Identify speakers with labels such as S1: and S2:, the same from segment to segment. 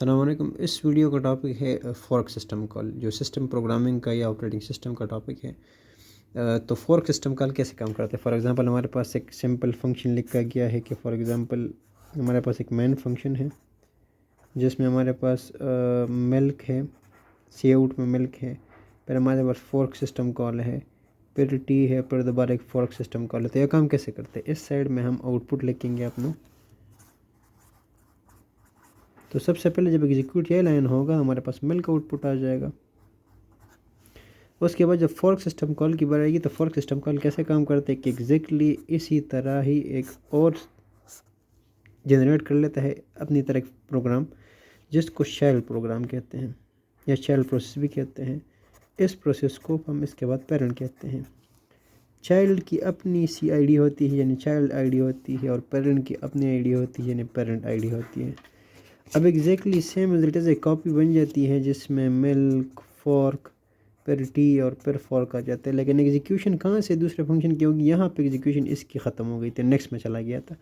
S1: अस्सलाम वालेकुम। इस वीडियो का टॉपिक है फ़ोर्क सिस्टम कॉल, जो सिस्टम प्रोग्रामिंग का या ऑपरेटिंग सिस्टम का टॉपिक है। तो फ़ोर्क सिस्टम कॉल कैसे काम करते हैं। फॉर एग्ज़ाम्पल हमारे पास एक सिंपल फंक्शन लिखा गया है कि फॉर एग्ज़ाम्पल हमारे पास एक मेन फंक्शन है जिसमें हमारे पास मिल्क है, सी आउट में मिल्क है, फिर हमारे पास फ़ोर्क सिस्टम कॉल है, फिर टी है, फिर दोबारा एक फ़ोर्क सिस्टम कॉल है। तो यह काम कैसे करते हैं, इस साइड में हम आउटपुट लिखेंगे अपना। तो सबसे पहले जब एग्जीक्यूट ये लाइन होगा हमारे पास मिल्क आउटपुट आ जाएगा। उसके बाद जब फ़ोर्क सिस्टम कॉल की बारी आएगी तो फ़ोर्क सिस्टम कॉल कैसे काम करते हैं कि एग्जैक्टली इसी तरह ही एक और जनरेट कर लेता है अपनी तरह प्रोग्राम, जिसको शेल प्रोग्राम कहते हैं या शेल प्रोसेस भी कहते हैं। इस प्रोसेस को हम इसके बाद पेरेंट कहते हैं। चाइल्ड की अपनी सी आईडी होती है यानी चाइल्ड आईडी होती है, और पेरेंट की अपनी आईडी होती है यानी पेरेंट आईडी होती है। अब exactly same as it is एक कॉपी बन जाती है जिसमें मिल्क, फ़ोर्क, फिर टी और फिर फ़ोर्क आ जाता है। लेकिन एग्जीक्यूशन कहाँ से दूसरे फंक्शन की होगी, यहाँ पे एग्जीक्यूशन इसकी ख़त्म हो गई थी, नेक्स्ट में चला गया था।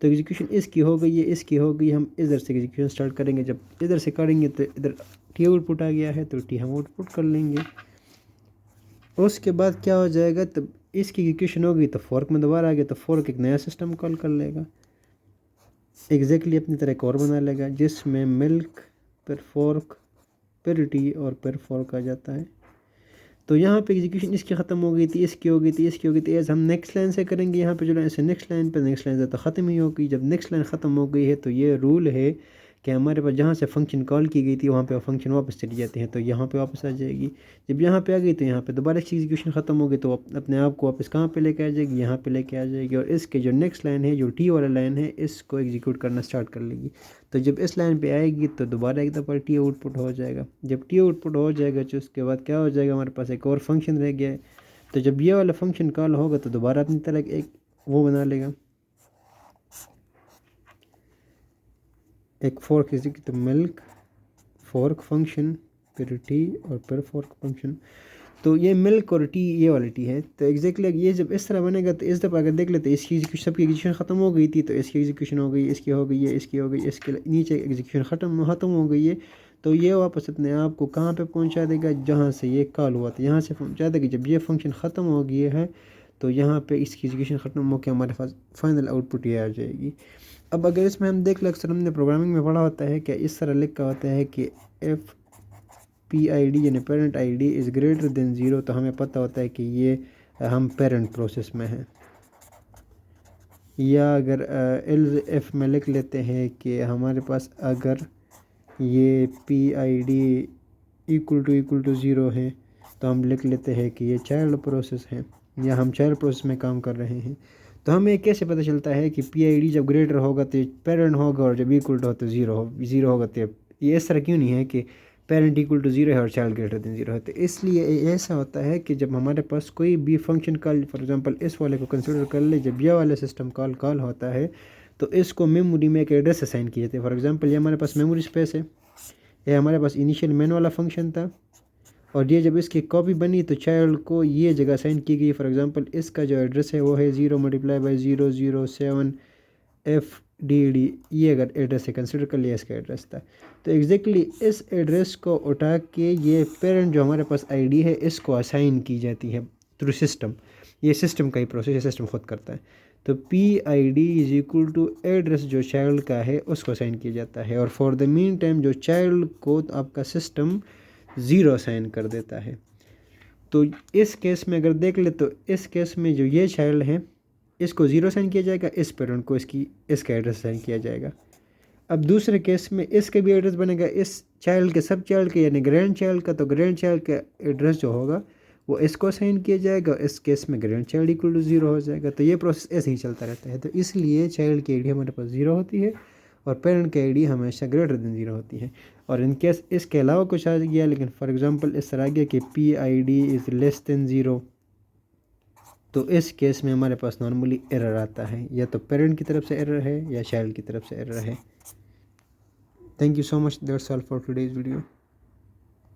S1: तो एग्जीक्यूशन इसकी हो गई है, इसकी हो गई, हम इधर से एग्जीक्यूशन स्टार्ट करेंगे। जब इधर से करेंगे तो इधर टी आउटपुट आ गया है तो टी हम आउटपुट कर लेंगे। उसके बाद क्या हो जाएगा, तब इसकी एग्जीक्यूशन हो गई तो फ़ोर्क में दोबारा आ गया तो फ़ोर्क एक नया सिस्टम कॉल कर लेगा, एग्जैक्टली अपनी तरह एक और बना लेगा जिसमें मिल्क, फिर फ़ोर्क, फिर टी और फिर फ़ोर्क आ जाता है। तो यहाँ पे एग्जीक्यूशन इसकी ख़त्म हो गई थी, इसकी हो गई थी, इसकी हो गई थी। एज हम नेक्स्ट लाइन से करेंगे, यहाँ पे जो लाइन से नेक्स्ट लाइन से तो ख़त्म ही हो गई। जब नेक्स्ट लाइन ख़त्म हो गई है तो ये रूल है कि हमारे पास जहाँ से फंक्शन कॉल की गई थी वहाँ पे फंक्शन वापस चली जाती है, तो यहाँ पे वापस आ जाएगी। जब यहाँ पे आ गई तो यहाँ पे दोबारा इसकी एग्जीक्यूशन ख़त्म हो गई तो अपने आप को वापस कहाँ पे लेके आ जाएगी, यहाँ पे लेके आ जाएगी। और इसके जो नेक्स्ट लाइन है, जो टी वाला लाइन है, इसको एग्जीक्यूट करना स्टार्ट कर लेगी। तो जब इस लाइन पे आएगी तो दोबारा एक दफ़ा टी आउटपुट हो जाएगा। जब टी आउटपुट हो जाएगा तो उसके बाद क्या हो जाएगा, हमारे पास एक और फंक्शन रह गया है। तो जब ये वाला फंक्शन कॉल होगा तो दोबारा अपनी तरह एक वो बना लेगा, एक फ़ोर्क तो मिल्क, फ़ोर्क फंक्शन, फिर टी और फिर फ़ोर्क फंक्शन। तो ये मिल्क और टी ये वाली टी है। तो एग्जैक्टली ये जब इस तरह बनेगा तो इस दफ़ा अगर देख लेते इसकी सबकी एग्जीक्यूशन ख़त्म हो गई थी, तो इसकी एग्जीक्यूशन हो गई, इसकी हो गई है, इसकी हो गई, इसके नीचे एग्जीक्यूशन ख़त्म हो गई है। तो ये वापस अपने आप को कहाँ पे पहुँचा देगा, जहाँ से ये कॉल हुआ था यहाँ से पहुँचा देगा। जब ये फंक्शन ख़त्म हो गया है तो यहाँ पे इसकी एग्जीक्यूशन ख़त्म हो के हमारे पास फाइनल आउटपुट ये आ जाएगी। अब अगर इसमें हम देख लें, अक्सर हमने प्रोग्रामिंग में पढ़ा होता है कि इस तरह लिखा होता है कि एफ पी आई डी यानी parent I D is greater than zero, तो हमें पता होता है कि ये हम पेरेंट प्रोसेस में हैं। या अगर एल एफ में लिख लेते हैं कि हमारे पास अगर ये P I D equal to zero है तो हम लिख लेते हैं कि ये चाइल्ड प्रोसेस है या हम चाइल्ड प्रोसेस में काम कर रहे हैं। तो हमें कैसे पता चलता है कि पी आई डी जब ग्रेटर होगा तो पेरेंट होगा और जब इक्वल टू हो तो ज़ीरो होगा। तो ये इस तरह क्यों नहीं है कि पेरेंट इक्वल टू ज़ीरो है और चाइल्ड ग्रेटर देन ज़ीरो है। तो इसलिए ऐसा होता है कि जब हमारे पास कोई भी फंक्शन कॉल, फॉर एग्जांपल इस वाले को कंसिडर कर ले, जब यह वाला सिस्टम कॉल होता है तो इसको मेमोरी में एक एड्रेस असाइन किए थे। फॉर एग्जांपल ये हमारे पास मेमोरी स्पेस है, ये हमारे पास इनिशियल मेन वाला फंक्शन था, और ये जब इसकी कॉपी बनी तो चाइल्ड को ये जगह असाइन की गई। फॉर एग्जांपल इसका जो एड्रेस है वो है 0 × 007 FDD, ये अगर एड्रेस है कंसिडर कर लिया, इसका एड्रेस था। तो एग्जैक्टली इस एड्रेस को उठा के ये पेरेंट जो हमारे पास आईडी है इसको असाइन की जाती है थ्रू सिस्टम। ये सिस्टम का ही प्रोसेस है, सिस्टम खुद करता है। तो PID is equal to address जो चाइल्ड का है उसको असाइन किया जाता है, और फॉर द मीन टाइम जो चाइल्ड को आपका सिस्टम 0 असाइन कर देता है। तो इस केस में अगर देख ले तो इस केस में जो ये चाइल्ड है इसको 0 असाइन किया जाएगा, इस पेरेंट को इसका एड्रेस असाइन किया जाएगा। अब दूसरे केस में इसके भी एड्रेस बनेगा, इस चाइल्ड के सब चाइल्ड के यानी ग्रैंड चाइल्ड का, तो ग्रैंड चाइल्ड का एड्रेस जो होगा वो इसको असाइन किया जाएगा। इस केस में ग्रैंड चाइल्ड इक्वल टू 0 हो जाएगा। तो ये प्रोसेस ऐसे ही चलता रहता है। तो इसलिए चाइल्ड की आईडी हमारे पास 0 होती है और पेरेंट की आईडी हमेशा ग्रेटर देन 0 होती है। और इन केस इसके अलावा कुछ आ गया, लेकिन फॉर एग्जांपल इस तरह आ गया कि PID इज़ लेस देन 0, तो इस केस में हमारे पास नॉर्मली एरर आता है, या तो पेरेंट की तरफ से एरर है या चाइल्ड की तरफ से एरर है। Thank you so much, that's all for today's video.